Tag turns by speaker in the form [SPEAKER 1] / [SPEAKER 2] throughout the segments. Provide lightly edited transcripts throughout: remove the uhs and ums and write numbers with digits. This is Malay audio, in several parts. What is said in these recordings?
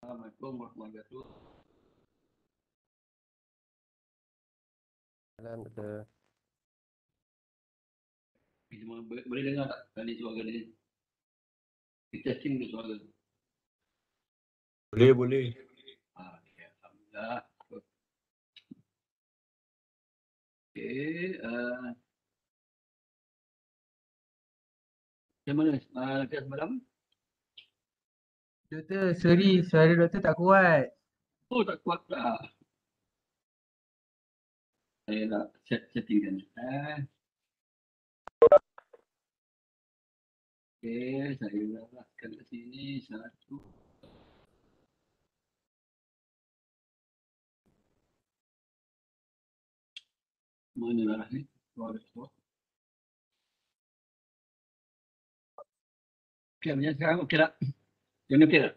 [SPEAKER 1] Assalamualaikum warahmatullahi wabarakatuh.
[SPEAKER 2] Salam doktor.
[SPEAKER 1] Semua boleh dengar tak tadi suara ni? Kita testing dulu suara.
[SPEAKER 3] Boleh.
[SPEAKER 1] Okay, alhamdulillah. Okey, macam mana kelas malam?
[SPEAKER 4] Doktor, sorry, suara doktor tak kuat.
[SPEAKER 1] Oh, tak kuat tak? Saya nak settingkan. Okey, saya lapaskan kat sini satu. Mana lah ni? Suara. Okey, macam sekarang okey tak? Yang ni okey tak?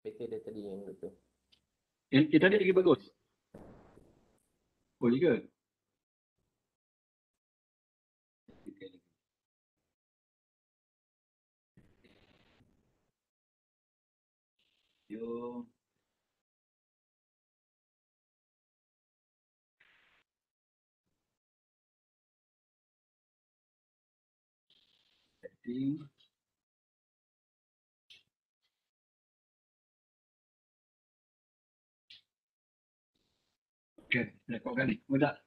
[SPEAKER 2] Betul dia tadi yang doktor.
[SPEAKER 1] Yang tadi lagi bagus? Oh, ya ke? Yo. Setting. Okey, rekodkan ni. Mudah.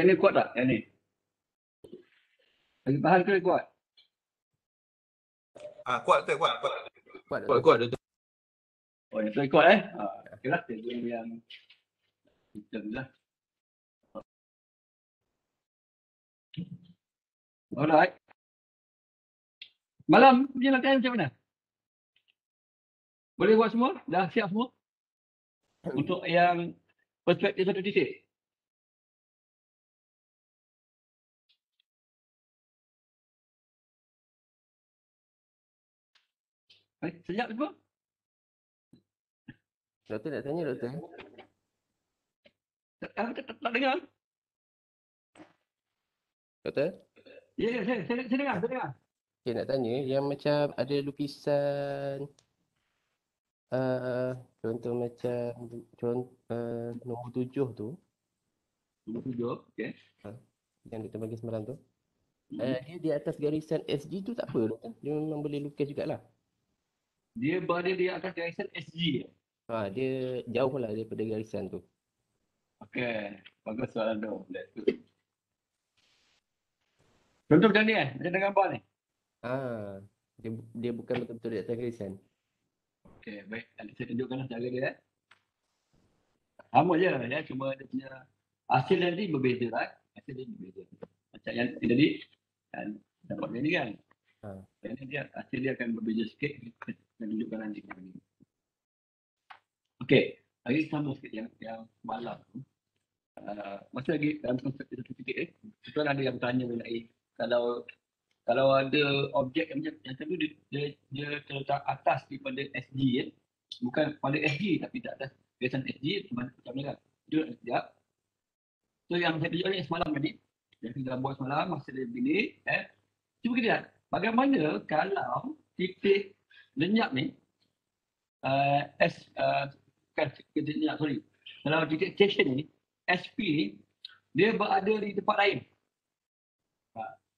[SPEAKER 1] Yang ni kuat tak? Yang ni? Lagi tahan ke lagi kuat?
[SPEAKER 3] Kuat doktor.
[SPEAKER 2] Kuat doktor.
[SPEAKER 1] Oh, yang tu ikut okey lah. Dia guna yang hitam lah. Alright. Malam punya latihan macam mana? Boleh buat semua? Dah siap semua? Untuk yang perspektif satu titik? Senyap semua?
[SPEAKER 2] Doktor nak tanya doktor.
[SPEAKER 1] Tak dengar?
[SPEAKER 2] Doktor,
[SPEAKER 1] Ya, saya dengar.
[SPEAKER 2] okay, nak tanya yang macam ada lukisan contoh macam nombor 7 tu
[SPEAKER 1] Nombor 7, okey.
[SPEAKER 2] yang doktor bagi semalam tu. Dia di atas garisan SG tu tak apa doktor? Dia memang boleh lukis jugalah.
[SPEAKER 1] Dia berada di atas garisan SG.
[SPEAKER 2] Dia jauh lah daripada garisan tu.
[SPEAKER 1] Okey, bagus soalan tu. That's good. Contoh macam ni macam dalam gambar ni.
[SPEAKER 2] Dia bukan betul-betul di atas garisan.
[SPEAKER 1] Okey, baik. Nanti saya tunjukkan cara dia. Sama je ya, cuma dia punya hasil nanti berbeza lah. Hasil dia berbeza. Macam yang tadi kan dapat ni kan. Yang ni dia hasil dia akan berbeza sikit. Saya tunjukkan nanti. Okey, lagi sama sikit yang malam tu. Masa lagi dalam konsep itu titik tuan ada yang tanya mengenai kalau ada objek yang macam tu dia terletak atas daripada SG ya. Bukan pada SG tapi tak atas garisan SG macam mana kan. Dia sekejap. So yang saya tunjuk ni semalam tadi. Yang kita buat semalam masa dia begini cuba kita lihat bagaimana kalau titik lenyap ni kalau titik station ni SP ni dia berada di tempat lain.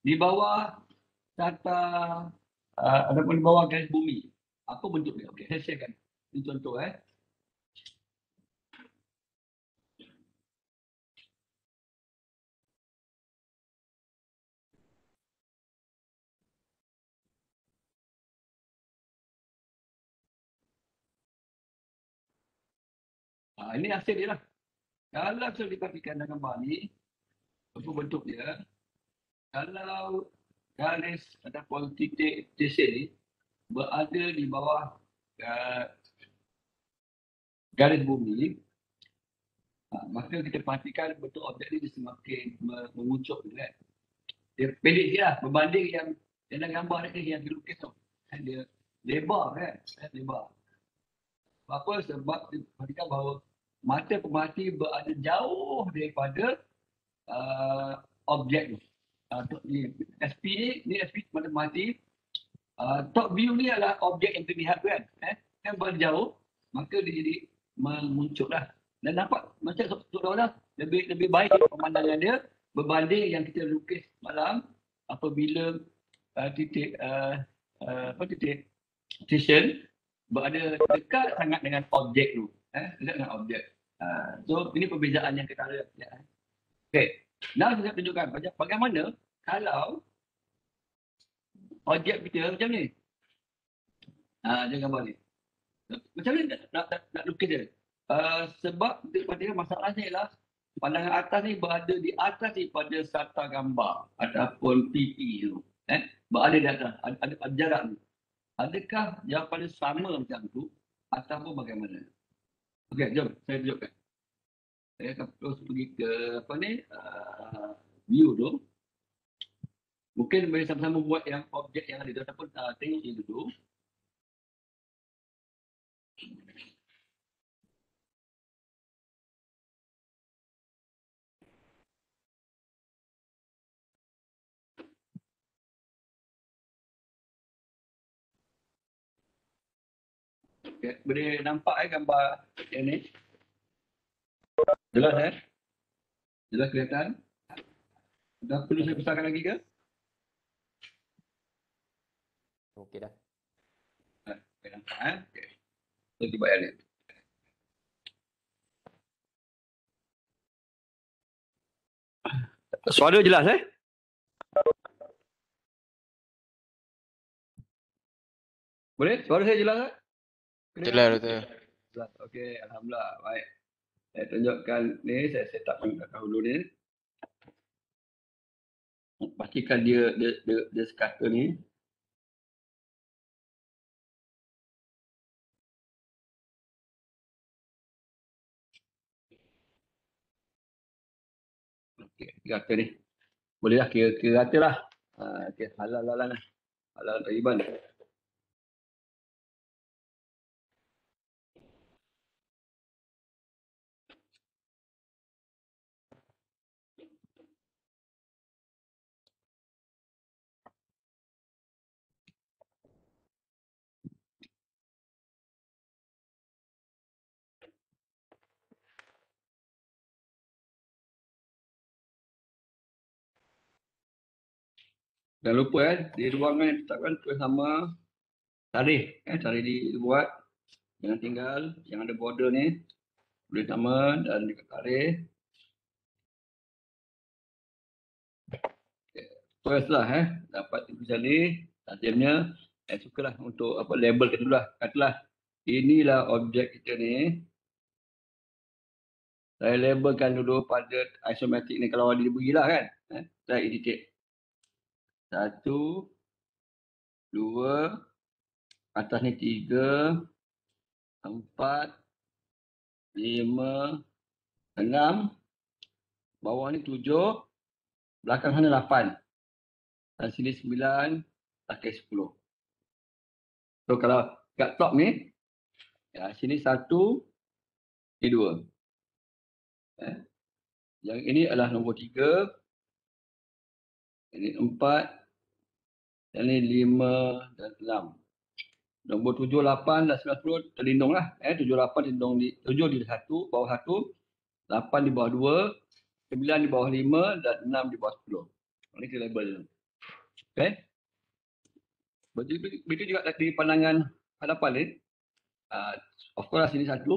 [SPEAKER 1] Di bawah tata ataupun di bawah garis bumi. Apa bentuk dia? Okey, saya sharekan. Ini contoh ini hasil dia lah. Kalau saya diperhatikan dalam gambar ni, apa bentuk dia? Kalau garis ataupun titik station ni berada di bawah garis bumi, maka kita perhatikan bentuk objek ni dia semakin mengucuk kan. Dia pendek je lah berbanding yang dalam gambar ni yang dilukis tu. Dia lebar kan, lebar. Apa sebab dia perhatikan bahawa mata pemerhati berada jauh daripada objek tu. Ni SP ni SP mati. Top view ni adalah objek yang terlihat tu kan. Kan berjauh, maka dia jadi memuncul lah. Dan nampak macam seolah-olah lebih baik pemandangan dia berbanding yang kita lukis malam apabila titik station berada dekat sangat dengan objek tu. Dekat dengan objek. So ini perbezaan yang ketara. Okay. Now saya tunjukkan bagaimana kalau objek kita macam ni. Dia gambar ni. Macam mana nak lukis dia? Sebab kita perhatikan masalahnya ialah pandangan atas ni berada di atas daripada serta gambar ataupun PP tu. Berada di atas. Ada jarak tu. Adakah jawapan sama macam tu ataupun bagaimana? Okey, jom saya tunjukkan. Saya akan terus pergi ke view tu. Mungkin boleh sama-sama buat yang objek yang ada ataupun tengok ini dulu. Okay. Boleh nampak gambar yang ni? Jelas Jelas kelihatan? Dah perlu saya besarkan lagi ke?
[SPEAKER 2] Okey dah.
[SPEAKER 1] Okay, nampak Okay. So, cuba yang ni. Suara jelas Boleh? Suara saya jelas
[SPEAKER 3] Jelas betul.
[SPEAKER 1] Jelas. Okey, alhamdulillah. Baik. Saya tunjukkan ni, saya set up dahulu ni. Pastikan dia sekata ni. Okey, kata ni. Boleh lah kira rata lah. Okey, halal lah. Halal tayyiban. Jangan lupa di ruangan yang ditetapkan tulis nama tarikh. Tarikh dibuat. Jangan tinggal. Yang ada border ni. Tulis nama dan juga tarikh. Tulislah dapat tulisan ni. Hasilnya sukalah untuk label kita dulu lah. Katalah inilah objek kita ni. Saya labelkan dulu pada isometrik ni kalau ada diberilah kan. Saya edit. 1, 2, atas ni 3, 4, 5, 6, bawah ni 7, belakang sana 8. Dan sini 9, belakang 10. So kalau kat top ni, sini 1, ni 2. Yang ini adalah nombor 3, ini 4, dan ini 5 dan 6. Nombor 7, 8 dan 9, 10 terlindung lah. 7, 8 terlindung di 7 di 1, bawah 1, 8 di bawah 2, 9 di bawah 5 dan 6 di bawah 10. Ini kita label. Okay. Begitu juga di pandangan hadapan ni. Of course sini 1,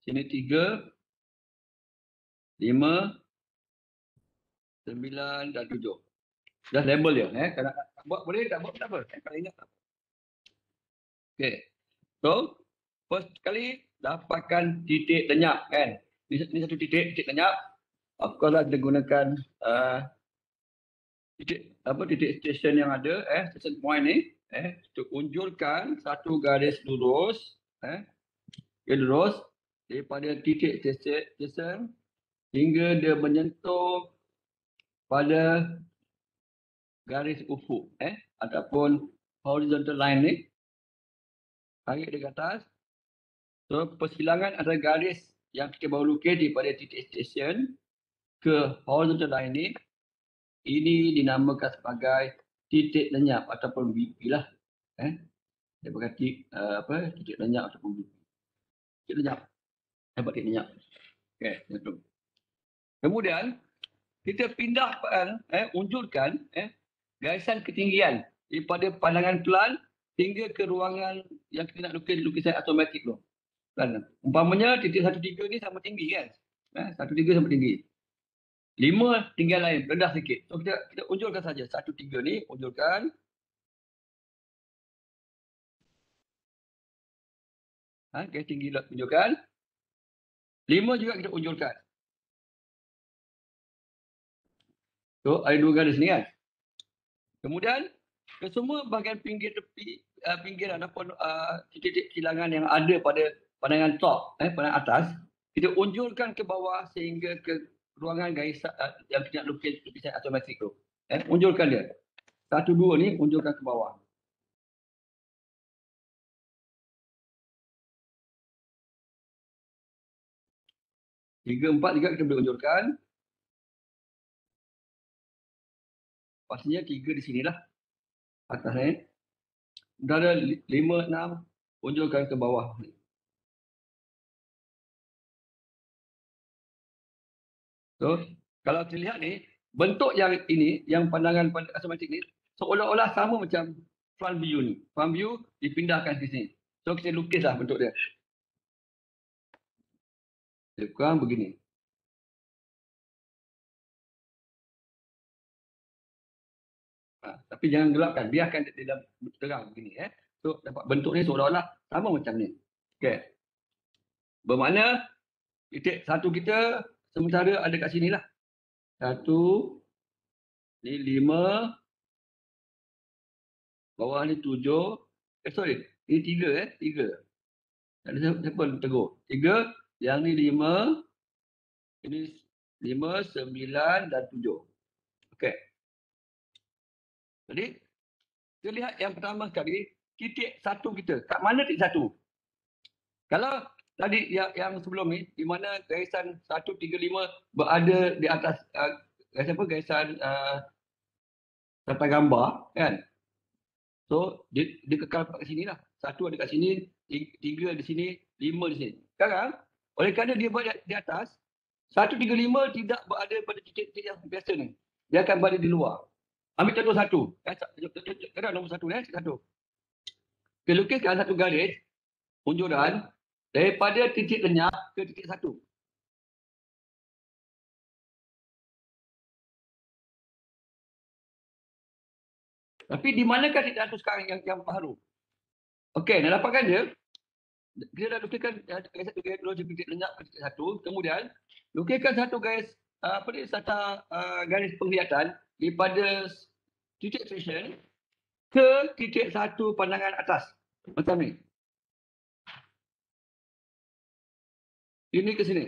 [SPEAKER 1] sini 3, 5, 9 dan 7. Dah label dia. Kalau tak buat boleh, tak buat tak apa. Kalau ingat tak apa. Okay. So, first kali dapatkan titik lenyap kan. Ini satu titik lenyap. Of course lah kita gunakan titik station yang ada, station point ni. Untuk unjulkan satu garis lurus. Lurus daripada titik station hingga dia menyentuh pada garis ufuk ataupun horizontal line ni, tarik dia ke atas. So persilangan antara garis yang kita baru lukis daripada titik station ke horizontal line ini dinamakan sebagai titik lenyap ataupun BP lah. Dia berkati titik lenyap ataupun BP. Titik lenyap. Hebat titik lenyap. Okey, betul. Kemudian kita pindahkan, unjurkan garisan ketinggian daripada pandangan pelan hingga ke ruangan yang kita nak lukis lukisan automatik tu. Kan? Umpamanya titik 1.3 ni sama tinggi kan? 1.3 sama tinggi. 5 tinggian lain rendah sikit. So kita unjurkan saja 1.3 ni unjurkan. Garis tinggi unjurkan. 5 juga kita unjurkan. So ada 2 garis ni kan. Kemudian ke semua bahagian pinggir tepi pinggir ataupun titik-titik kilangan yang ada pada pandangan top, pandangan atas, kita unjurkan ke bawah sehingga ke ruangan garisan yang kita nak lukis lukisan automatik tu. Unjurkan dia. 1, 2 ni unjurkan ke bawah. Tiga, 4 juga kita boleh unjurkan. Pastinya 3 di sinilah. Atas ni. Udara 5, 6 unjurkan ke bawah. So, kalau kita lihat ni, bentuk yang ini, yang pandangan automatik ni, seolah-olah sama macam front view ni. Front view dipindahkan ke sini. So, kita lukislah bentuk dia. Lebih kurang begini. Tapi jangan gelapkan, biarkan dia terang begini. So dapat bentuk ni seolah-olah sama macam ni. Okey. Bermakna titik 1 kita sementara ada kat sini lah. 1, ni 5, bawah ni 7. Sorry, ini 3 3. Tak ada siapa tegur. 3, yang ni 5, ini 5, 9 dan 7. Okey. Jadi, kita lihat yang pertama sekali, titik 1 kita. Kat mana titik 1? Kalau tadi yang sebelum ni, di mana garisan 135 berada di atas garisan tata gambar, kan? So, dia kekal kat sini lah. 1 ada kat sini, 3 di sini, 5 di sini. Sekarang, oleh kerana dia berada di atas, 135 tidak berada pada titik-titik yang biasa ni. Dia akan berada di luar. Ambil contoh 1. Sekarang nombor 1 ni, 1. Kita lukiskan 1 garis, unjuran, daripada titik lenyap ke titik 1. Tapi di manakah titik 1 sekarang yang baru? Okey, nak dapatkan dia, kita dah lukiskan garis 1 garis 2 titik lenyap ke titik 1. Kemudian, lukiskan 1 garis garis penglihatan daripada titik stesen ke titik 1 pandangan atas. Macam ni. Ini ke sini.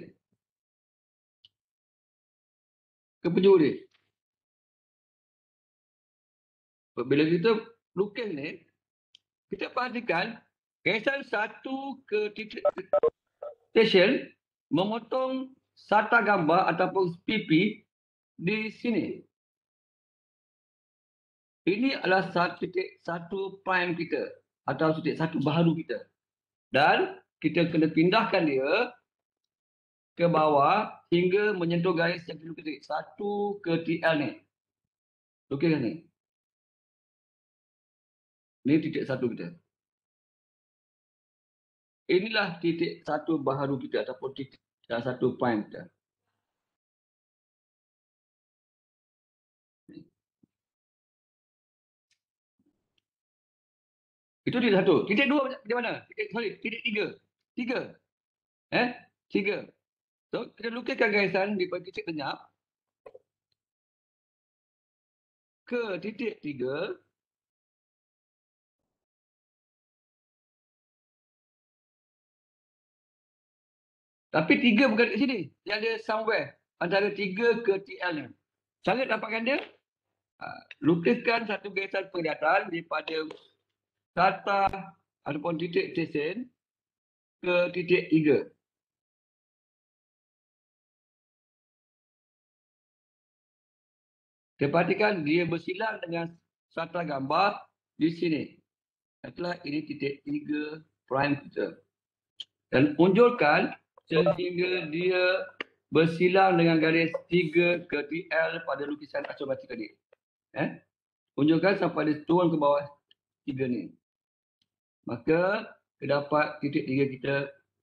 [SPEAKER 1] Ke penjuru dia. Bila kita lukis ni, kita perhatikan garisan 1 ke titik stesen memotong sata gambar ataupun PP di sini. Ini adalah titik 1 prime kita atau titik 1 baharu kita. Dan kita kena pindahkan dia ke bawah hingga menyentuh garis yang kita lukis 1 ke TL ni. Lukiskan ni. Ini titik 1 kita. Inilah titik 1 baharu kita ataupun titik 1 prime kita. Itu titik 1. Titik 2 di mana? Titik 3. 3. 3. So, kita lukiskan garisan di titik lenyap ke titik 3. Tapi 3 bukan di sini. Dia ada somewhere. Antara 3 ke TL ni. Cara dapatkan dia, lukiskan 1 garisan penglihatan daripada tata ataupun titik stesen ke titik 3. Kita perhatikan dia bersilang dengan strata gambar di sini. Itulah ini titik 3 prime kita. Dan unjurkan sehingga dia bersilang dengan garis 3 ke TL pada lukisan akrobatik tadi. Unjurkan sampai dia turun ke bawah 3 ni. Maka terdapat titik 3 kita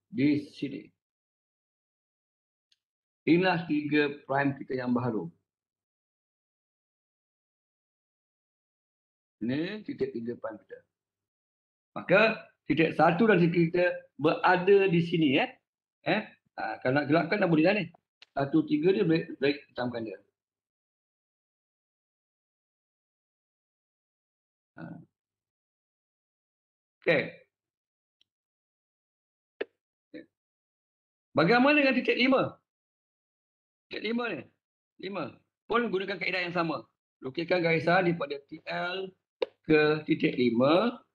[SPEAKER 1] di sini. Inilah 3 prime kita yang baru. Ini titik 3 prime kita. Maka titik 1 dan titik kita berada di sini. Kalau nak gelapkan dah boleh dah ni. 1, 3 dia boleh hitamkan dia. Okey. Bagaimana dengan titik 5? Titik 5 ni. 5. Pun gunakan kaedah yang sama. Lukiskan garisan daripada TL ke titik 5.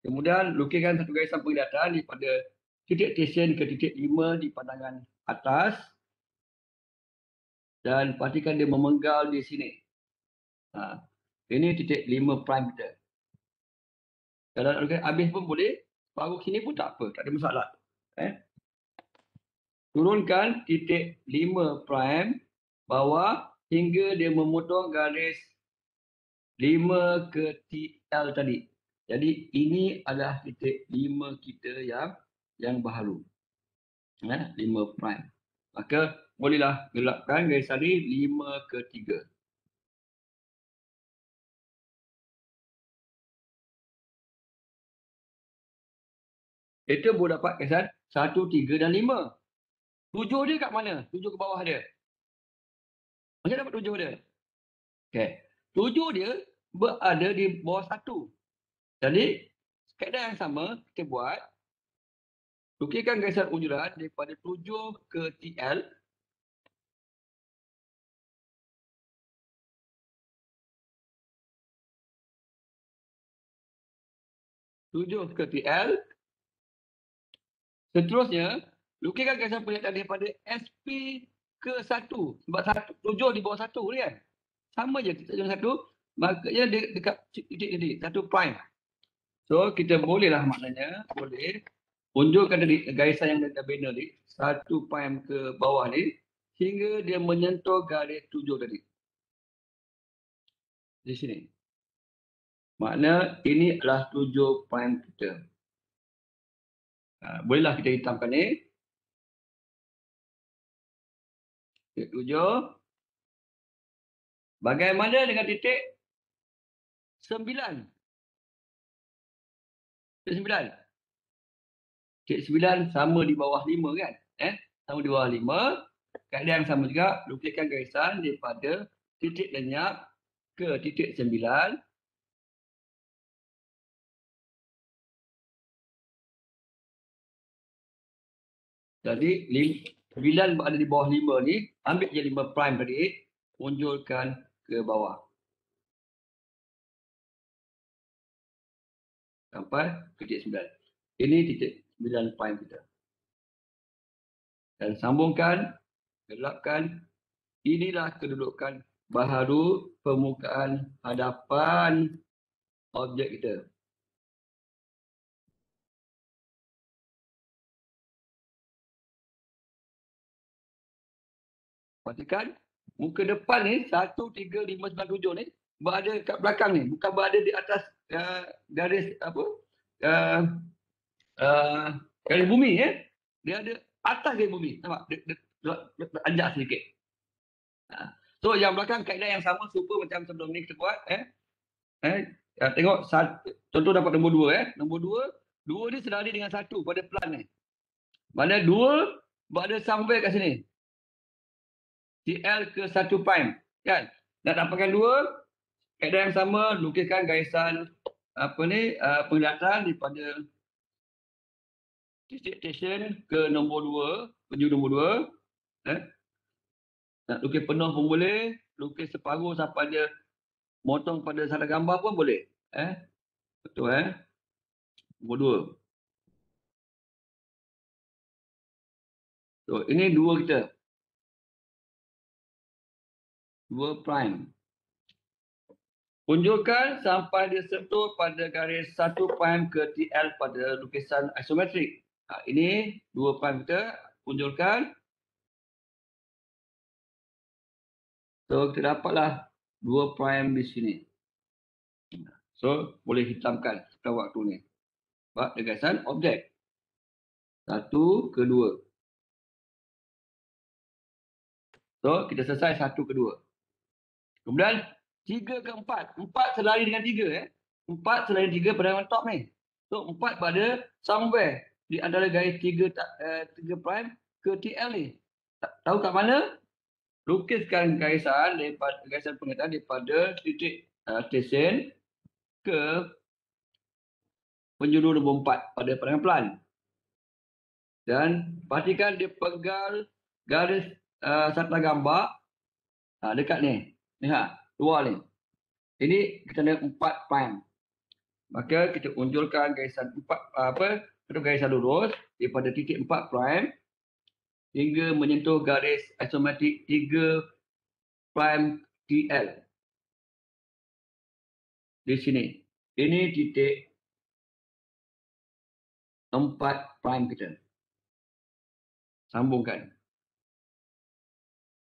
[SPEAKER 1] Kemudian lukiskan satu garisan penglihatan daripada titik stesen ke titik 5 di pandangan atas. Dan pastikan dia memenggal di sini. Ini titik 5 prime kita. Kalau nak lukis habis pun boleh. Baru sini pun tak apa. Tak ada masalah. Turunkan titik 5 prime bawah hingga dia memotong garis 5 ke TL tadi. Jadi ini adalah titik 5 kita yang baru. 5 prime. Maka bolehlah gelapkan garis tadi 5 ke 3. Kita boleh dapat garisan 1, 3 dan 5. 7 dia kat mana? 7 ke bawah dia. Macam dapat 7 dia? Okey. 7 dia berada di bawah 1. Jadi, kaedah yang sama kita buat. Lukiskan garisan unjuran daripada 7 ke TL. Tujuh ke TL. Seterusnya, lukiskan garisan penglihatan daripada SP ke 1. Sebab 7 di bawah 1 ni kan. Sama je kita dengan 1. Makanya dia dekat titik tadi. 1 prime. So, kita bolehlah maknanya. Boleh. Unjurkan tadi garisan yang dah bina ni. 1 prime ke bawah ni. Hingga dia menyentuh garis 7 tadi. Di sini. Makna ini adalah 7 prime kita. Bolehlah kita hitamkan ni. Titik 7. Bagaimana dengan titik 9? Titik 9. Titik 9 sama di bawah 5 kan? Sama di bawah 5. Kaedah yang sama juga. Lukiskan garisan daripada titik lenyap ke titik 9. Jadi 9 berada di bawah 5 ni. Ambil je 5 prime tadi. Unjurkan ke bawah. Sampai titik 9. Ini titik 9 prime kita. Dan sambungkan. Gelapkan. Inilah kedudukan baharu permukaan hadapan objek kita. Perhatikan, muka depan ni 1, 3, 5, 9, 7 ni berada kat belakang ni. Bukan berada di atas garis garis bumi. Dia ada atas garis bumi. Nampak? Dia anjak sedikit. So yang belakang kaedah yang sama serupa macam sebelum ni kita buat. Tengok, contoh dapat nombor 2. Nombor 2 ni senada dengan 1 pada plan ni. Mana 2 berada sampai kat sini. TL ke 1 prime. Kan? Nak dapatkan 2, kaedah yang sama, lukiskan garisan penglihatan daripada titik stesen ke nombor 2, penjuru nombor 2. Nak lukis penuh pun boleh, lukis separuh sampai dia motong pada sana gambar pun boleh. Betul Nombor 2. So, ini dua kita. Dua prime. Unjurkan sampai dia sentuh pada garis 1 prime ke TL pada lukisan isometrik. Ini dua prime kita. Unjurkan. So, kita dapatlah 2 prime di sini. So, boleh hitamkan pada waktu ni. Sebab dia garisan objek. 1 ke 2. So, kita selesai 1 ke 2. Kemudian, 3 ke 4. 4 selari dengan 3. 4 selari 3 pada yang top ni. So, 4 pada somewhere di antara garis 3 prime ke TL ni. Tahu kat mana? Lukiskan garisan daripada garisan pengetaan daripada titik stesen ke penjuru nombor 4 pada pandangan pelan. Dan pastikan dia pegal garis sarta gambar dekat ni. Lihat, luar ni. Ini kita ada 4 prime. Maka kita unjurkan garisan 4 garisan lurus daripada titik 4 prime hingga menyentuh garis isometrik 3 prime TL. Di sini. Ini titik 4 prime kita. Sambungkan.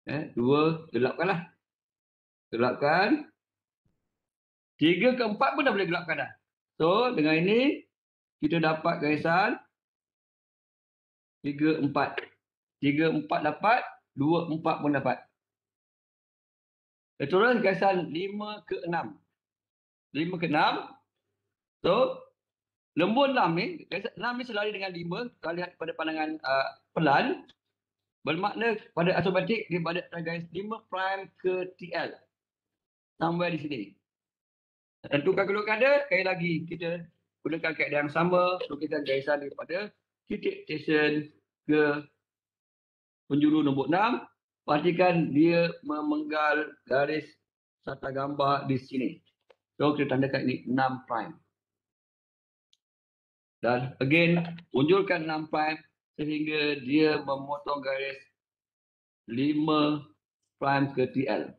[SPEAKER 1] 2, gelapkanlah. Gelapkan. 3 ke 4 pun dah boleh gelapkan dah. So, dengan ini, kita dapat garisan 3, 4. 3, 4 dapat, 2, 4 pun dapat. Kita turun garisan 5 ke 6. 5 ke 6. So, lembur 6 ni, garisan 6 ni selari dengan 5. Kalau lihat pada pandangan pelan, bermakna pada isometrik dia berada pada garis 5 prime ke TL. Somewhere di sini. Tentukan kedudukan dia, sekali lagi kita gunakan kaedah yang sama, lukiskan garisan daripada titik stesen ke penjuru nombor 6. Pastikan dia memenggal garis sarta gambar di sini. So, kita tandakan ini 6 prime. Dan again, unjurkan 6 prime sehingga dia memotong garis 5 prime ke TL.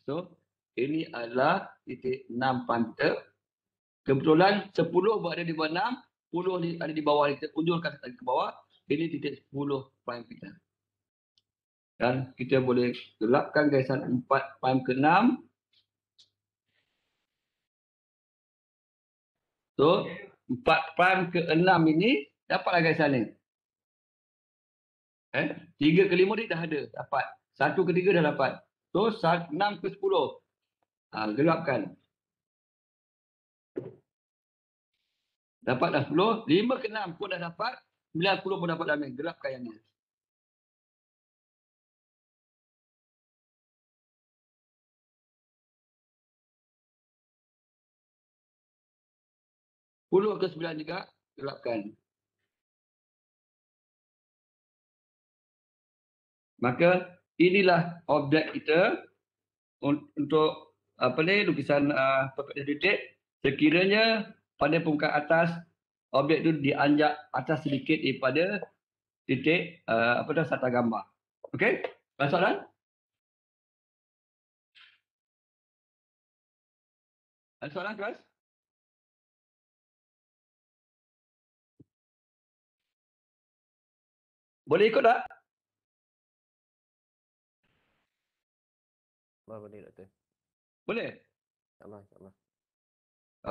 [SPEAKER 1] So, ini adalah titik 6 prime kita. Kebetulan 10 berada di bawah 6, 10 ni ada di bawah, kita unjurkan ke bawah. Ini titik 10 prime kita. Dan kita boleh gelapkan garisan 4 prime ke 6. So, 4 prime ke 6 ini dapatlah garisan ni. 3 ke 5 ni dah ada, dapat. 1 ke 3 dah dapat. So, 6 ke 10. Gelapkan. Dapat dah 10. 5 ke 6 pun dah dapat. 90 pun dapat dah ni. Gelapkan yang ni. Puluh ke 9 juga. Gelapkan. Maka inilah objek kita untuk lukisan perfect titik. Sekiranya pada permukaan atas objek itu dianjak atas sedikit daripada titik sarta gambar. Okey? Ada soalan? Ada soalan kelas? Boleh ikut tak?
[SPEAKER 2] Boleh, Doktor.
[SPEAKER 1] Boleh?
[SPEAKER 2] InsyaAllah, insyaAllah.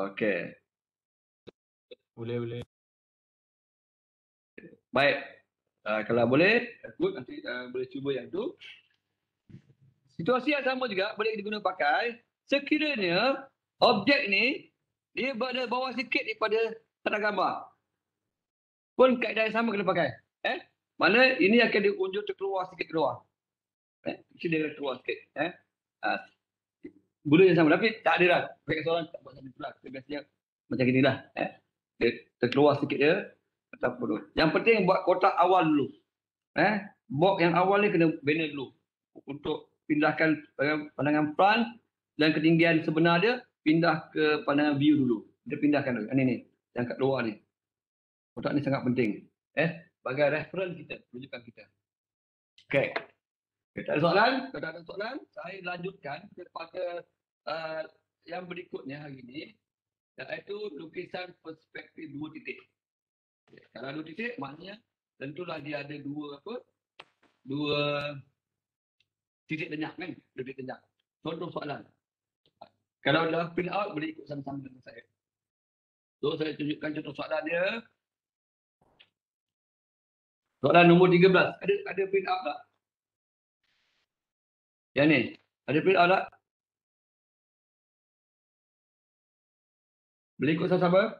[SPEAKER 1] Okey.
[SPEAKER 3] Boleh.
[SPEAKER 1] Baik. Kalau boleh, ikut nanti boleh cuba yang tu. Situasi yang sama juga boleh diguna pakai. Sekiranya objek ni dia berada bawah sikit daripada tanda gambar. Pun kaedah yang sama kena pakai. Mana ini akan diunjuk terkeluar sikit keluar. Mesti dia keluar sikit. Guna yang sama. Tapi tak ada dah. Pakai seorang tak buat macam itulah. Biasanya macam inilah. Dia terkeluar sikit dia. Yang penting buat kotak awal dulu. Box yang awal ni kena banner dulu. Untuk pindahkan pandangan front dan ketinggian sebenar dia, pindah ke pandangan view dulu. Kita pindahkan dulu. Ini. Yang kat luar ni. Kotak ni sangat penting. Sebagai reference kita, rujukan kita. Okey. Okay, tak ada soalan? Kalau tak ada soalan, saya lanjutkan kepada yang berikutnya hari ini, iaitu lukisan perspektif 2 titik. Okay. Kalau 2 titik, maknanya tentulah dia ada dua titik lenyap kan? 2 titik lenyap. Contoh soalan. Kalau dah print out, boleh ikut sama-sama dengan saya. So, saya tunjukkan contoh soalan dia. Soalan nombor 13. Ada print out tak? Yang ni. Ada print out tak? Boleh ikut sama-sama?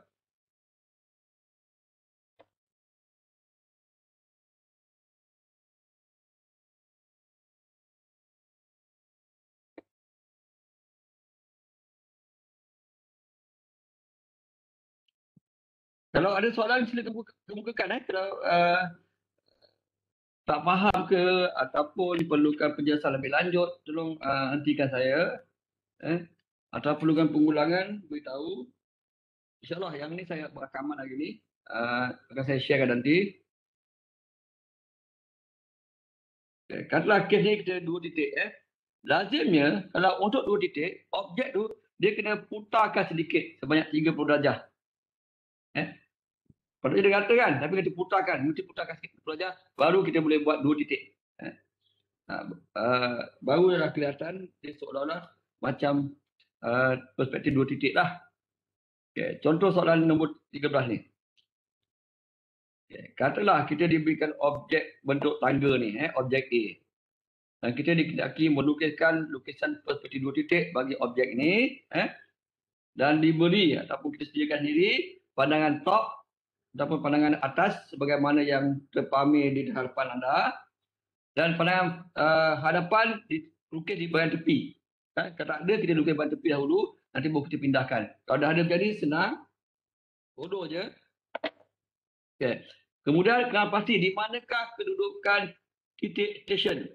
[SPEAKER 1] Kalau ada soalan, sila kemukakan. Kalau tak faham ke ataupun perlukan penjelasan lebih lanjut, tolong hentikan saya. Atau perlukan pengulangan, beritahu. InsyaAllah yang ni saya buat rakaman hari ni. Akan saya sharekan nanti. Okay. Katalah kes ni kita 2 titik. Lazimnya kalau untuk 2 titik, objek tu dia kena putarkan sedikit sebanyak 30 darjah. Patutnya dia kata kan, tapi kita putarkan. Mesti putarkan sedikit 30 darjah, baru kita boleh buat 2 titik. Baru dah kelihatan dia seolah-olah macam perspektif 2 titik lah. Okay. Contoh soalan nombor 13 ni. Okay. Katalah kita diberikan objek bentuk tangga ni, objek A. Dan kita dikendaki melukiskan lukisan perspektif 2 titik bagi objek ini. Dan diberi ataupun kita sediakan sendiri pandangan top ataupun pandangan atas sebagaimana yang terpamer di hadapan anda. Dan pandangan hadapan dilukis di bahagian tepi. Kalau tak ada, kita lukis bahagian tepi dahulu, nanti baru kita pindahkan. Kalau dah ada jadi senang, bodoh je. Okay. Kemudian kena pasti di manakah kedudukan titik station.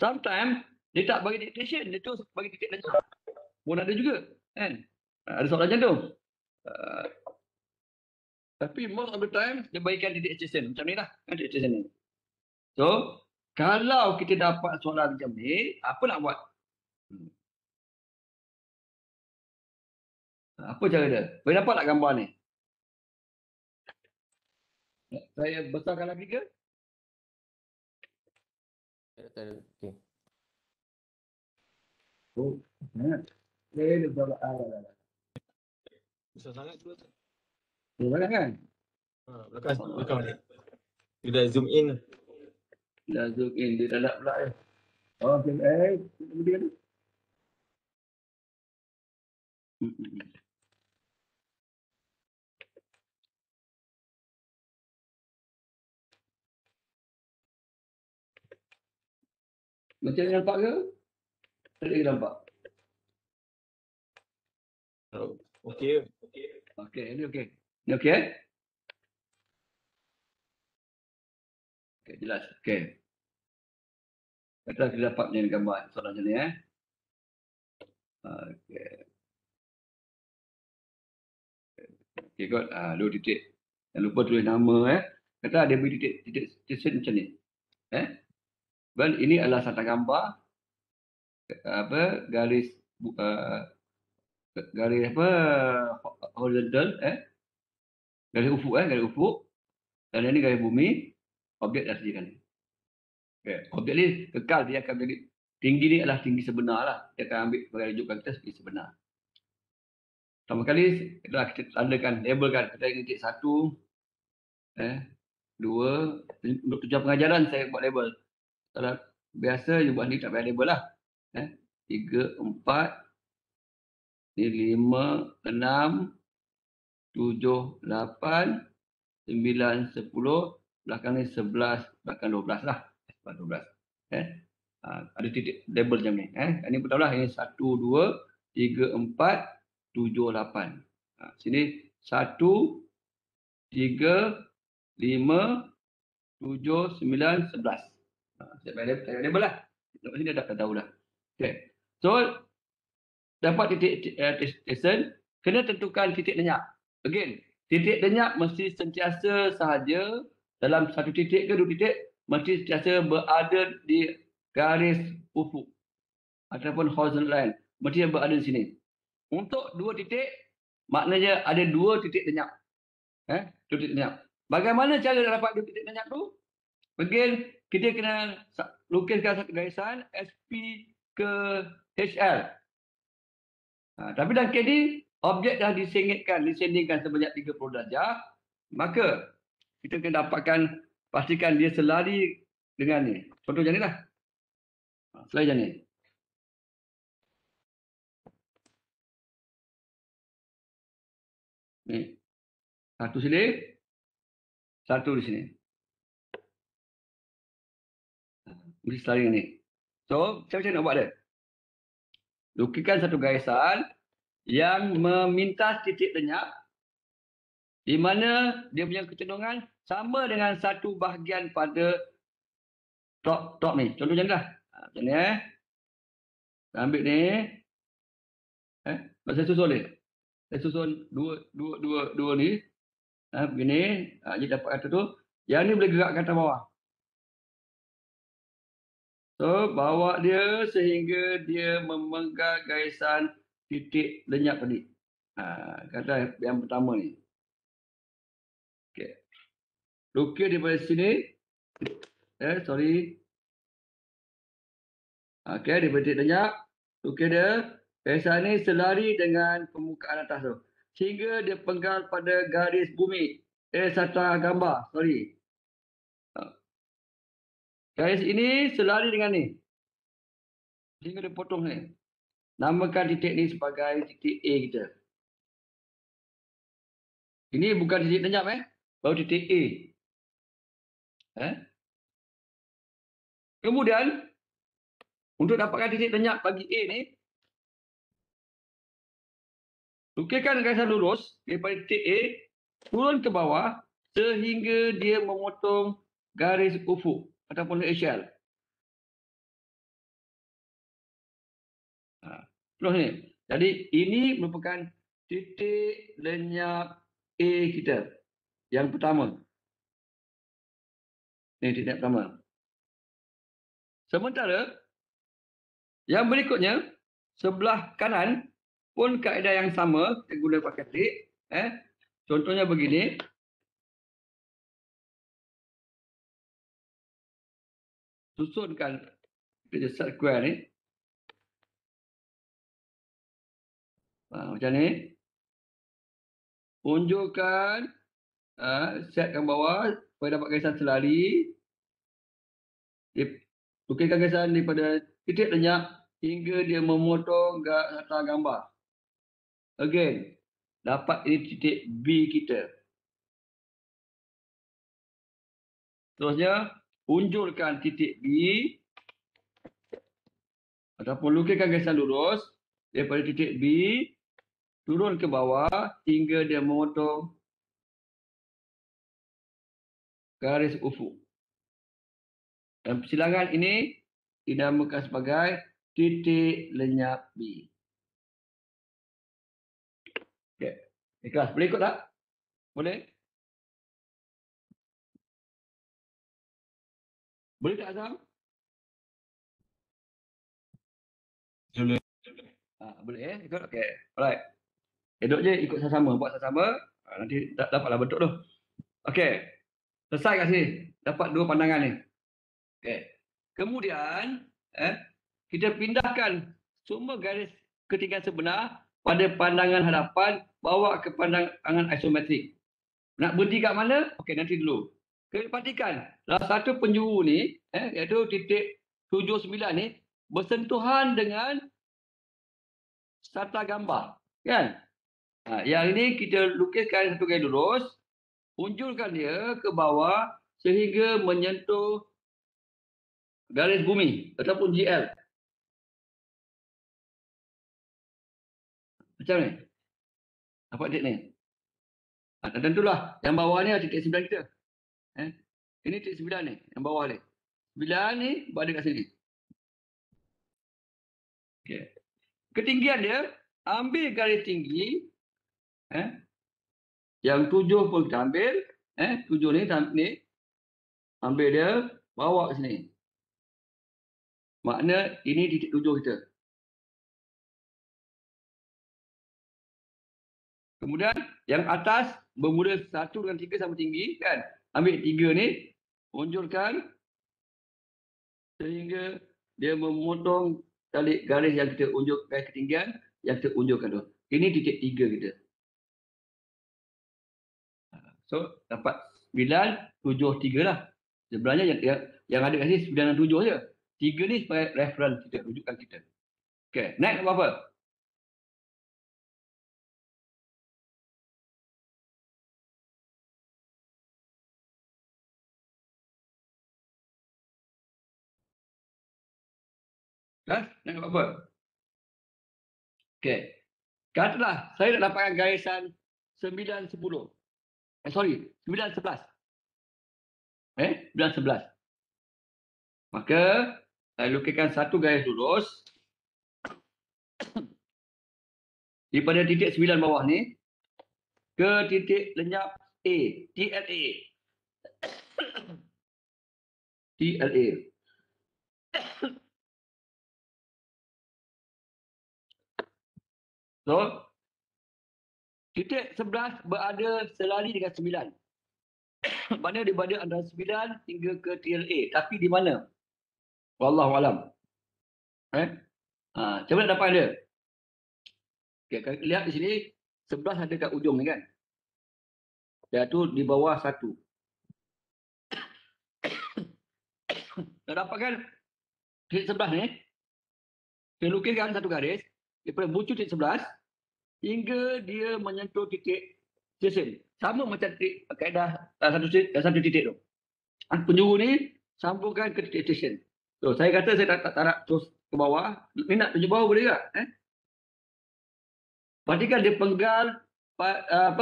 [SPEAKER 1] Sometimes dia tak bagi titik station, dia terus bagi titik lenyap. Pun ada juga. Kan? Ada soalan macam tu. Tapi most of the time, dia bagikan titik station. Macam ni lah. Titik station ni. So, kalau kita dapat soalan macam ni, apa nak buat? Apa cara dia? Boleh dapat tak gambar ni? Saya besarkan lagi ke?
[SPEAKER 2] Okay.
[SPEAKER 1] Oh,
[SPEAKER 5] Besar sangat tu.
[SPEAKER 1] boleh kan?
[SPEAKER 5] Belakang ni. Dia dah zoom in.
[SPEAKER 1] Dah zoom in, dia dah nak pula ya. Oh, okay. Kemudian. Macam ni nampak ke? Tak ada nampak.
[SPEAKER 5] Okey.
[SPEAKER 1] Okey, ini okey. Ini okey eh? Okey, jelas. Okey. Kata kita dapat ni gambar soalan macam ni Okey. Okey kot. 2 titik. Jangan lupa tulis nama Kata ada beri titik station macam ni. Well, ini adalah satu gambar garis horizontal garis ufuk dan ini garis bumi, objek dah sediakan ni. Objek ni kekal, dia akan jadi tinggi ni adalah tinggi sebenar lah. Dia akan ambil sebagai rujukan kita sebagai sebenar. Pertama kali kita tandakan, labelkan kita ini titik 1 2 untuk tujuan pengajaran saya buat label. Kalau biasa you buat ni tak payah label lah. 3, 4, ni 5, 6, 7, 8, 9, 10, belakang ni 11, belakang 12 lah. 12. Ada titik label macam ni. Ini betul lah. Ini 1, 2, 3, 4, 7, 8. Sini 1, 3, 5, 7, 9, 11. Saya label lah. Dekat sini dah tahu dah. Okay. So, dapat titik station, kena tentukan titik lenyap. Again, titik lenyap mesti sentiasa sahaja dalam satu titik ke dua titik mesti sentiasa berada di garis ufuk ataupun horizontal line. Mesti berada di sini. Untuk dua titik, maknanya ada dua titik lenyap. Dua titik lenyap. Bagaimana cara dapat dua titik lenyap tu? Again, kita kena lukiskan satu garisan SP ke HL. Tapi dalam kes ni, objek dah disendingkan sebanyak 30 darjah, maka kita kena dapatkan, pastikan dia selari dengan ni. Contoh macam ni lah. Selari macam ni. Ni. Satu sini, satu di sini. Mesti selari dengan ni. So, macam mana nak buat dia? Lukiskan satu garisan yang memintas titik lenyap di mana dia punya kecenderungan sama dengan satu bahagian pada top ni. Contoh macam ni lah. Macam ni Ambil ni. Saya susun ni. Saya susun dua ni. Begini. Jadi dapat kata tu. Yang ni boleh gerak ke atas bawah. So, bawa dia sehingga dia memegang garisan titik lenyap tadi. Kata yang pertama ni. Okay. Lukis daripada sini. Sorry. Okay, daripada titik lenyap. Lukis dia. Garisan ni selari dengan permukaan atas tu. Sehingga dia penggal pada garis bumi. Sata gambar. Sorry. Garis ini selari dengan ni. Sehingga dia potong ni. Namakan titik ni sebagai titik A kita. Ini bukan titik lenyap baru titik A. Kemudian, untuk dapatkan titik lenyap bagi A ni, lukiskan garisan lurus daripada titik A turun ke bawah sehingga dia memotong garis ufuk ataupun HL. Terus ni. Jadi ini merupakan titik lenyap A kita. Yang pertama. Ini titik pertama. Sementara yang berikutnya sebelah kanan pun kaedah yang sama, kita guna pakai trik. Contohnya begini. Susunkan kita square ni. Macam ni. Unjukkan, setkan bawah supaya dapat garisan selari. Lukiskan garisan daripada titik lenyap hingga dia memotong atas gambar. Again, dapat ini titik B kita. Terusnya, unjulkan titik B ataupun lukiskan garisan lurus daripada titik B turun ke bawah hingga dia memotong garis ufuk. Dan persilangan ini dinamakan sebagai titik lenyap B. Okey. Ikhlas. Boleh ikut tak? Boleh? Boleh tak Azam?
[SPEAKER 5] Boleh.
[SPEAKER 1] Boleh ikut. Okey. Alright. Duduk je ikut sama-sama. Buat sama-sama. Nanti dapatlah bentuk tu. Okey. Selesai kat sini. Dapat dua pandangan ni. Okey. Kemudian, kita pindahkan semua garis ketinggian sebenar pada pandangan hadapan bawa ke pandangan isometrik. Nak berhenti kat mana? Okey, nanti dulu. Perhatikan, salah satu penjuru ni, iaitu titik 79 ni, bersentuhan dengan strata gambar. Kan? Yang ini kita lukiskan satu garis lurus, unjulkan dia ke bawah sehingga menyentuh garis bumi ataupun GL. Macam ni. Nampak titik ni. Dan tentulah yang bawah ni adalah titik 9 kita. Ini titik 9 ni, yang bawah ni. 9 ni berada kat sini. Okay. Ketinggian dia, ambil garis tinggi, Yang 7 pun kita ambil. 7 ni ambil dia, bawa ke sini. Makna ini titik 7 kita. Kemudian yang atas bermula 1 dengan 3 sama tinggi kan. Ambil 3 ni, unjurkan sehingga dia memotong tali garis yang kita unjuk, garis ketinggian yang kita unjurkan tu. Ini titik 3 kita. So dapat 9, 7, 3 lah. Sebenarnya yang ada kat sini 9 dan 7 je. 3 ni sebagai reference kita, rujukan kita. Okay, next apa? Next apa? Okay. Katalah saya nak dapatkan garisan 9, 10. 9, 11. 9, 11. Maka saya lukiskan satu garis lurus daripada titik 9 bawah ni ke titik lenyap A, TLA. TLA. So, titik 11 berada selari dengan 9. Mana dia berada antara 9 hingga ke TLA. Tapi di mana? Wallahualam. Macam mana dapat dia? Okay, kalau lihat di sini, 11 ada kat ujung ni kan. Iaitu di bawah 1. Nak dapatkan titik 11 ni, saya lukiskan satu garis daripada muncul titik 11 hingga dia menyentuh titik stesen. Sama macam kaedah satu titik tu. Penjuru ni sambungkan ke titik stesen. So, saya kata saya tak nak terus ke bawah. Ni nak tunjuk bawah boleh tak? Perhatikan dia penggal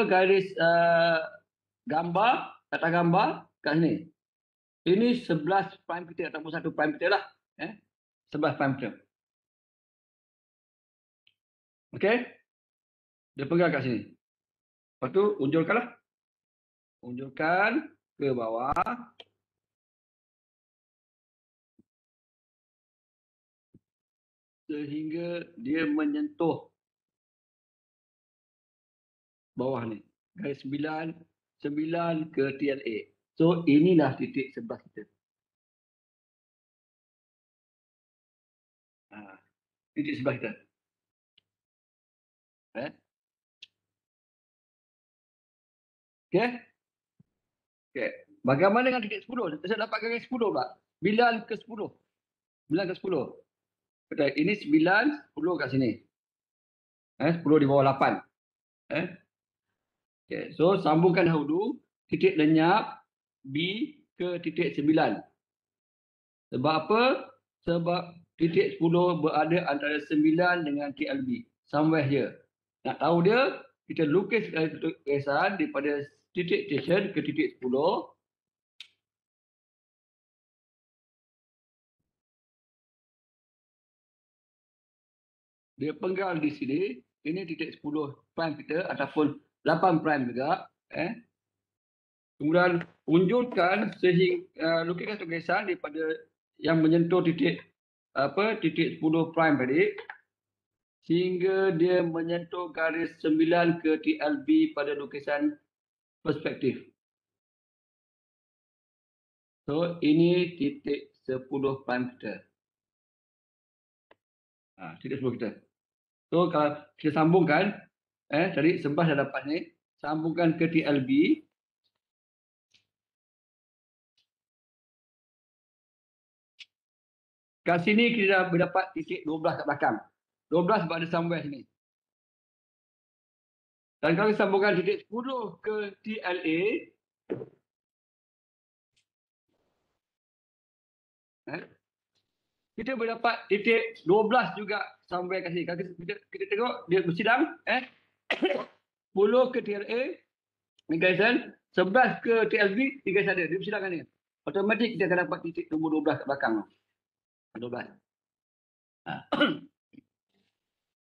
[SPEAKER 1] garis gambar, kata gambar kat sini. Ini 11 prime kita ataupun 1 prime kita lah. 11 prime kita. Okey? Dia penggal kat sini. Lepas tu unjurkanlah. Unjurkan ke bawah. Sehingga dia menyentuh bawah ni. Garis 9 ke TLA. So inilah titik 11 kita. Titik 11 kita. Okey? Okey. Bagaimana dengan titik 10? Saya dapat garis 10 pula. 9 ke 10. 9 ke 10. Betul. Ini 9, 10 kat sini. 10 di bawah 8. Okay. So, sambungkan dahulu titik lenyap B ke titik 9. Sebab apa? Sebab titik 10 berada antara 9 dengan TLB. Somewhere here. Nak tahu dia, kita lukis garisan daripada titik station ke titik 10. Dia penggal di sini. Ini titik 10 prime kita ataupun 8 prime juga. Kemudian unjurkan sehingga lukiskan garisan daripada yang menyentuh titik titik 10 prime tadi sehingga dia menyentuh garis 9 ke TLB pada lukisan perspektif. So ini titik 10 prime kita. Titik 10 kita. So kalau kita sambungkan, tadi 11 dah dapat ni, sambungkan ke TLB. Kat sini kita dah berdapat titik 12 kat belakang. 12 berada somewhere sini. Dan kalau kita sambungkan titik 10 ke TLA, kita berdapat titik 12 juga sampai kat sini. Kalau kita tengok dia bersidang 10 ke TLA ni garisan, 11 ke TLB ni garisan dia bersidangkan ni. Automatik kita akan dapat titik nombor 12 kat belakang. 12.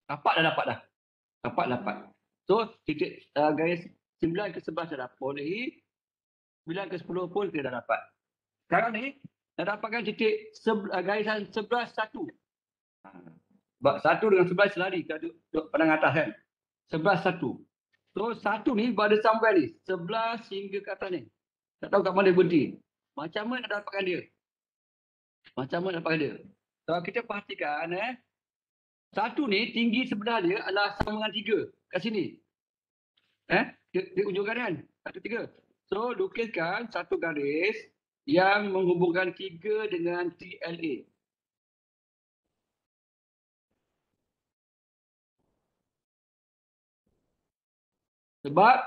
[SPEAKER 1] Dapat dah. So titik garis 9 ke 11 dah dapat bolehi. 9 ke 10 pun kita dah dapat. Sekarang ni, dah dapatkan titik garisan 11 1. Sebab 1 dengan 11 selari. Kita duduk pandang atas kan. 11 1. So 1 ni berada sampai ni. 11 hingga ke atas ni. Tak tahu kat mana dia berhenti. Macam mana nak dapatkan dia? Macam mana nak dapatkan dia? Kalau kita perhatikan 1 ni tinggi sebenar dia adalah sama dengan 3 kat sini. Di ujung kan? 1 3. So lukiskan satu garis yang menghubungkan 3 dengan TLA. Sebab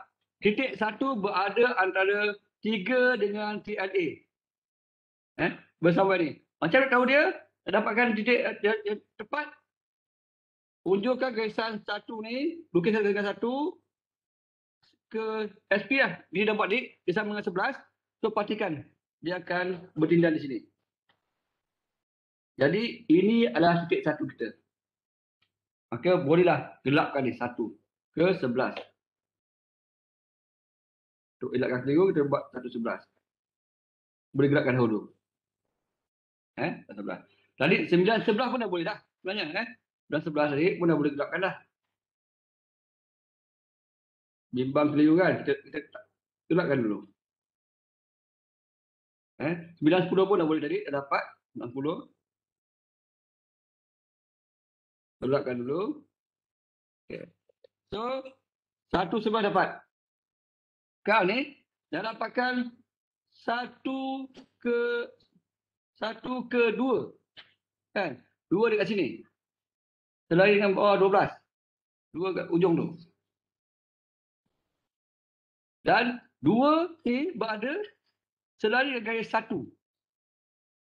[SPEAKER 1] titik 1 berada antara 3 dengan TLA. Bersama ni. Macam nak tahu dia? Dapatkan titik yang tepat. Unjurkan garisan 1 ni, lukiskan garisan 1 ke SP lah. Dia dapat dia sama dengan 11. So perhatikan, dia akan bertindak di sini. Jadi ini adalah titik 1 kita. Maka bolehlah gelapkan ni 1 ke 11. Untuk elakkan keliru, kita buat 1 11. Boleh gerakkan dahulu. 11. Tadi 9 11 pun dah boleh dah. Sebenarnya 9 11 tadi pun dah boleh gerakkan dah. Bimbang keliru kan, kita gerakkan dulu. 9 10 pun dah boleh tadi, dah dapat 90. Gerakkan dulu. Okay. So 1 11 dapat. Sekarang ni dah dapatkan 1 ke 2. Kan? 2 dekat sini. Selari dengan bawah 12. 2 kat ujung tu. Dan 2 ni berada selari dengan garis 1.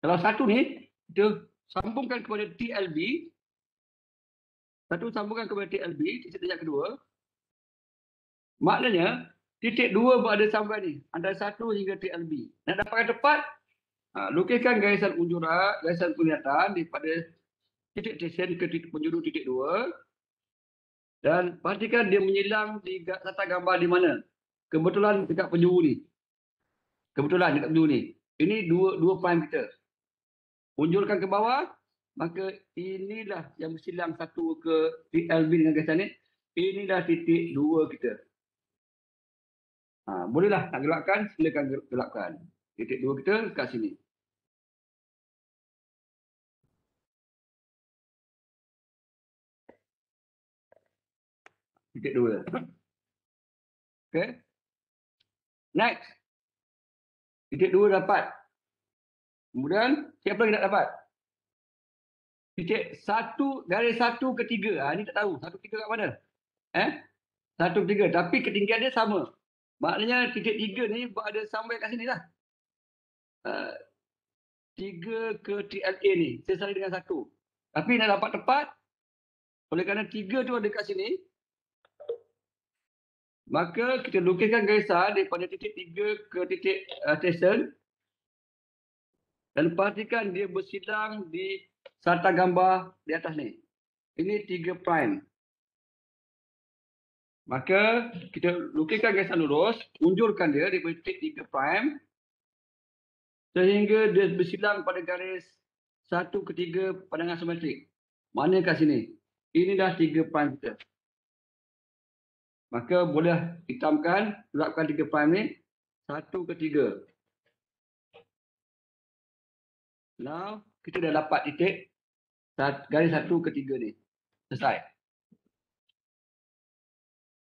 [SPEAKER 1] Kalau 1 ni, kita sambungkan kepada TLB. 1 sambungkan kepada TLB, titik yang kedua. Maknanya, titik 2 berada sampai ni. Antara 1 hingga TLB. Nak dapatkan tepat, lukiskan garisan unjuran, garisan penglihatan daripada titik stesen ke titik penjuru titik 2. Dan pastikan dia menyilang di tata gambar di mana. Kebetulan dekat penjuru ni. Kebetulan dekat penjuru ni. Ini 2 prime kita. Unjurkan ke bawah, maka inilah yang bersilang 1 ke TLB dengan garisan ni. Inilah titik 2 kita. Bolehlah nak gelapkan, silakan gelapkan. Titik 2 kita kat sini. Titik 2. Okay. Next. Titik 2 dapat. Kemudian, siapa lagi nak dapat? Titik 1, garis 1 ke 3. Ini tak tahu. 1 ke 3 kat mana? 1 ke 3. Tapi ketinggian dia sama. Maknanya titik 3 ni berada sampai kat sini lah. 3 ke TLA ni. Sesali dengan 1. Tapi nak dapat tepat. Oleh kerana 3 tu ada kat sini. Maka kita lukiskan garisan daripada titik 3 ke titik stesen. Dan pastikan dia bersilang di sarta gambar di atas ni. Ini 3 prime. Maka kita lukiskan garisan lurus, unjurkan dia daripada titik 3 prime. Sehingga dia bersilang pada garis 1 ke 3 pandangan simetrik. Mana kat sini? Ini dah 3 prime kita. Maka boleh hitamkan, gelapkan 3 prime ni, 1 ke 3. Now, kita dah dapat titik garis 1 ke 3 ni. Selesai.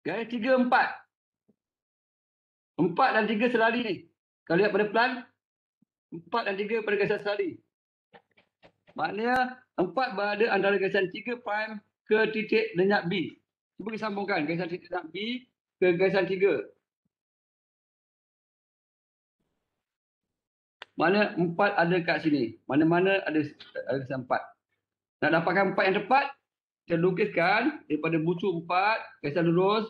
[SPEAKER 1] Garis 3, 4. 4 dan 3 selari ni. Kalau lihat pada plan, 4 dan 3 pada garisan selari. Maknanya 4 berada antara garisan 3 prime ke titik lenyap B. Cuba kita sambungkan garisan titik lenyap B ke garisan 3. Mana 4 ada kat sini. Mana-mana ada garisan 4. Nak dapatkan 4 yang tepat, kita lukiskan daripada bucu 4, garisan lurus,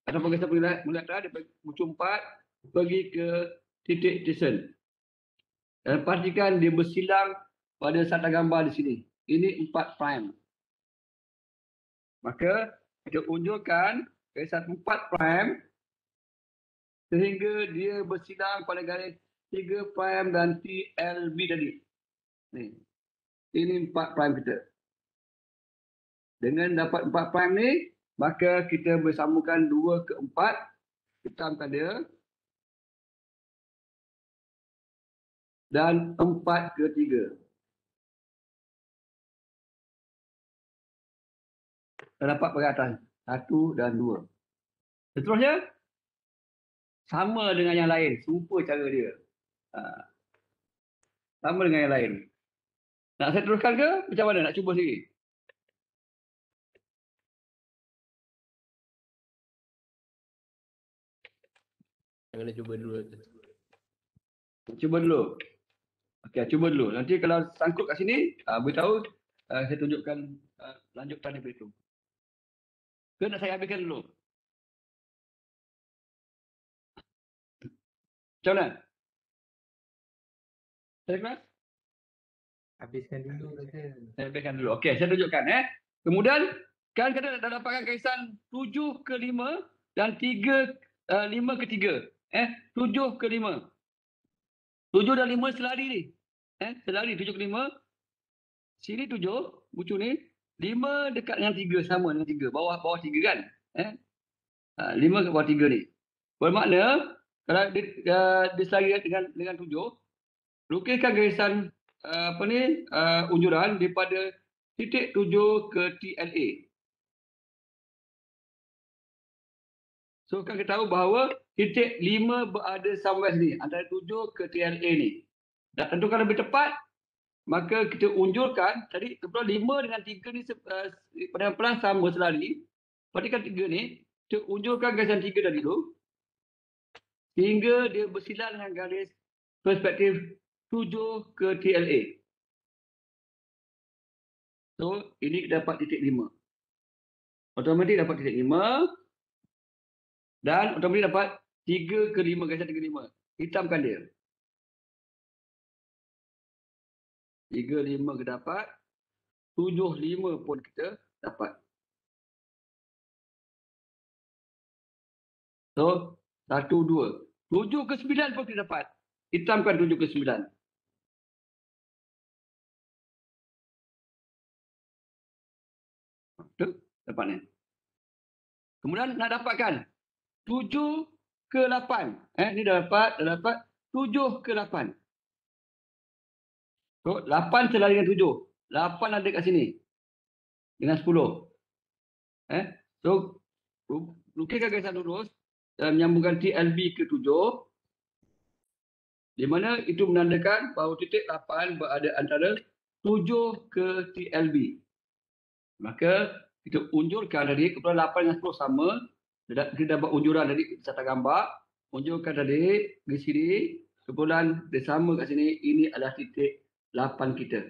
[SPEAKER 1] ataupun garisan penglihatan daripada bucu 4, pergi ke titik stesen. Dan pastikan dia bersilang pada sarta gambar di sini. Ini 4 prime. Maka kita unjurkan garisan 4 prime sehingga dia bersilang pada garis 3 prime dan TLB tadi. Ni. Ini 4 prime kita. Dengan dapat 4 prime ni, maka kita bersambungkan 2 ke 4, hitamkan dia, dan 4 ke 3. Terdapat perkataan 1 dan 2. Seterusnya, sama dengan yang lain, serupa cara dia. Sama dengan yang lain. Nak saya teruskan ke? Macam mana? Nak cuba sendiri?
[SPEAKER 2] Jangan cuba dulu.
[SPEAKER 1] Cuba dulu. Okey, cuba dulu. Nanti kalau sangkut kat sini, beritahu, saya tunjukkan lanjutan daripada itu. Ke nak saya habiskan dulu? Macam mana? Saya kelas?
[SPEAKER 4] Habiskan dulu kata.
[SPEAKER 1] Saya habiskan dulu. Okey, saya tunjukkan. Kemudian, kan kita dah dapatkan garisan 7 ke 5 dan 5 ke 3. 7 ke 5. 7 dan 5 selari ni. Selari 7 ke 5. Sini 7, bucu ni. 5 dekat dengan 3, sama dengan 3. Bawah 3 kan? 5 ke bawah 3 ni. Bermakna, kalau dia selari dengan 7, lukiskan garisan unjuran daripada titik 7 ke TLA. So, kan kita tahu bahawa titik 5 berada somewhere sini, antara 7 ke TLA ni. Dan tentukan lebih tepat, maka kita unjurkan, tadi kebetulan 5 dengan 3 ni pada pelan sama selari. Perhatikan 3 ni, kita unjurkan garisan 3 tadi dulu, sehingga dia bersilang dengan garis perspektif 7 ke TLA. So, ini kita dapat titik 5. Otomatik dapat titik 5. Dan otomatik dapat 3 ke 5, garisan 3 ke 5. Hitamkan dia. 3, 5 kita dapat. 7, 5 pun kita dapat. So, 1, 2. 7 ke 9 pun kita dapat. Hitamkan 7 ke 9. Betul? Dapat ni. Kemudian nak dapatkan 7 ke 8. Ni dah dapat 7 ke 8. So, 8 selari dengan 7. 8 ada kat sini. Dengan 10. So, lukiskan garisan lurus dan menyambungkan TLB ke 7. Di mana itu menandakan bahawa titik 8 berada antara 7 ke TLB. Maka, kita unjurkan tadi, kebetulan 8 dengan 10 sama. Kita dapat unjuran tadi, serta gambar. Unjurkan tadi, di sini. Kebetulan dia sama kat sini. Ini adalah titik 8 kita.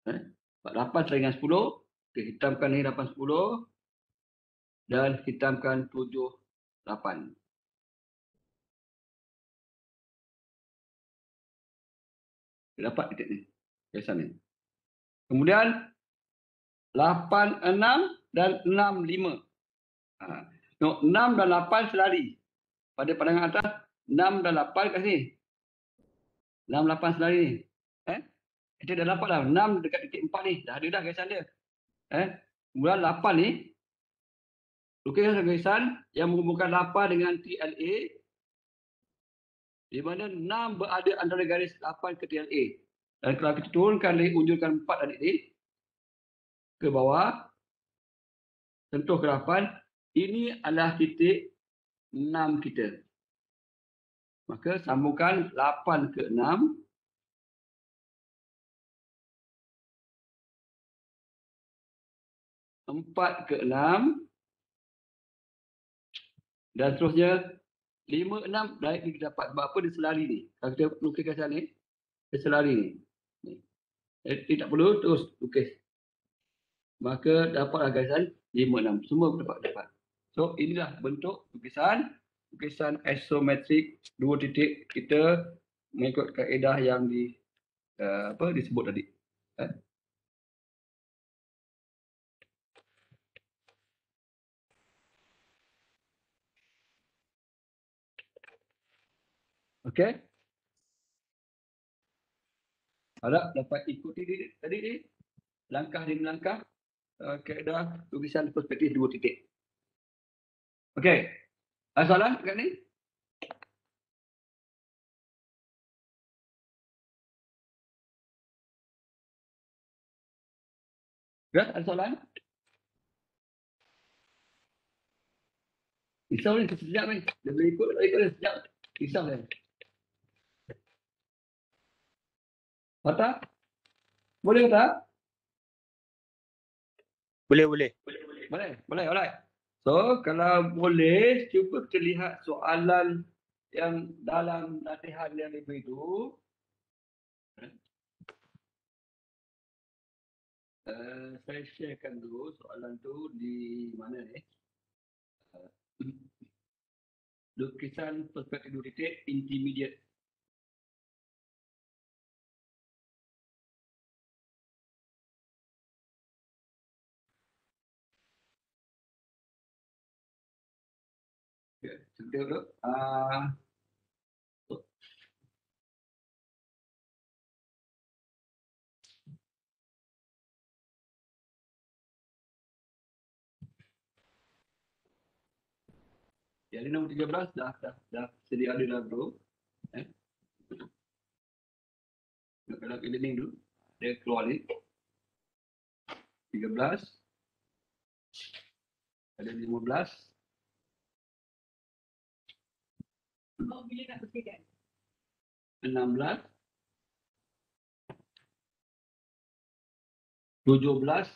[SPEAKER 1] 8 selari dengan 10. Kita hitamkan ni 8, 10. Dan hitamkan 7, 8. Kita dapat titik ni. Garisan ni. Kemudian, 8, 6 dan 6, 5. 6 dan 8 selari. Pada pandangan atas, 6 dan 8 kat sini. 6, 8 selari ni. Kita dah dapat dah. 6 dekat titik 4 ni. Dah ada dah garisan dia. Kemudian 8 ni. Lukiskan garisan yang menghubungkan 8 dengan TLA. Di mana 6 berada antara garis 8 ke TLA. Dan kalau kita turunkan unjurkan 4 tadi ni. Ke bawah. Sentuh ke 8. Ini adalah titik 6 kita. Maka sambungkan 8 ke 6. 4 ke 6. Dan seterusnya 5, 6 naik kita dapat. Sebab apa dia selari ni. Kalau kita lukiskan sana ni. Dia selari ni. Dia tak perlu terus lukis. Maka dapatlah garisan 5, 6. Semua dapat. So, inilah bentuk lukisan isometrik 2 titik kita mengikut kaedah yang disebut tadi. Okey? Harap dapat ikuti tadi ni langkah demi langkah kaedah tulisan perspektif 2 titik. Okey. Ada soalan kat ni? Ya, ada soalan? Risau ni sekejap ni. Dia boleh ikut sekejap. Risau ni. Patah? Boleh tak?
[SPEAKER 3] Boleh, boleh.
[SPEAKER 1] Boleh, alright. So, kalau boleh, cuba kita lihat soalan yang dalam latihan yang diberi tu. Saya sharekan dulu soalan tu di mana ni. Lukisan perspektif 2 titik intermediate. Okay, sebentar dulu. Yang ni nombor 13 dah sedia ada dalam tu. Kalau editing dulu, dia keluar ni. 13. Ada 15.
[SPEAKER 6] Oh, bila nak bersihkan?
[SPEAKER 1] 16. 17.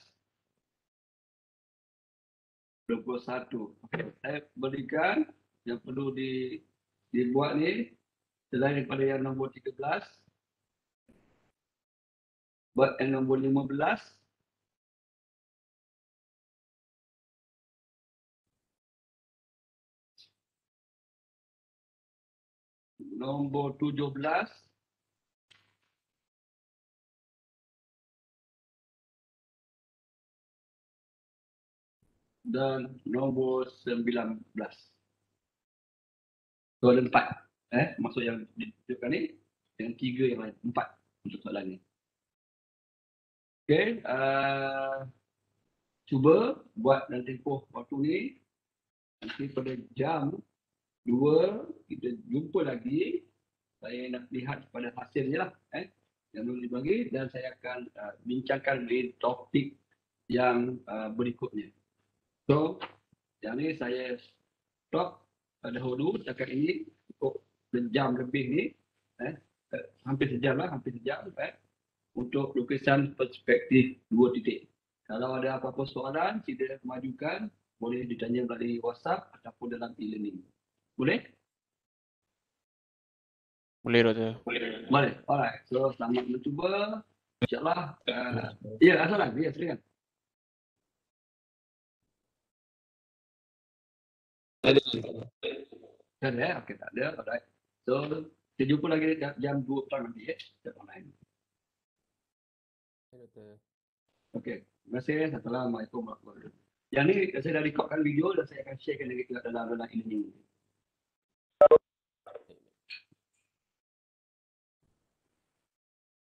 [SPEAKER 1] 21. Okay. Saya berikan yang perlu dibuat ni selain daripada yang nombor 13. Buat yang nombor 15. Nombor 17. Dan nombor 19. So ada 4. Maksud yang ditunjukkan ni. Yang 3 yang lain. 4 untuk soalan ni. Okay. Cuba buat dalam tempoh waktu ni. Nanti pada jam 2 kita jumpa lagi. Saya nak lihat pada hasilnya lah. Yang boleh dibagi dan saya akan bincangkan di topik yang berikutnya. So, yang ni saya stop dahulu setakat ini cukup sejam lebih ni. Hampir sejam lah, untuk lukisan perspektif 2 titik. Kalau ada apa-apa soalan, sila majukan. Boleh ditanya melalui WhatsApp ataupun dalam e-learning. Boleh?
[SPEAKER 3] Boleh, Doktor.
[SPEAKER 1] Boleh. Alright. So, selamat mencuba. InsyaAllah. Ya, ada soalan? Ya, silakan.
[SPEAKER 5] Ada.
[SPEAKER 1] Tak ada, okey, tak ada. Alright. So, kita jumpa lagi jam 2 petang nanti ya. Kita online.
[SPEAKER 2] Doktor.
[SPEAKER 1] Okey. Terima kasih. Assalamualaikum warahmatullahi wabarakatuh. Yang ni saya dah recordkan video dan saya akan sharekan lagi dalam e-learning.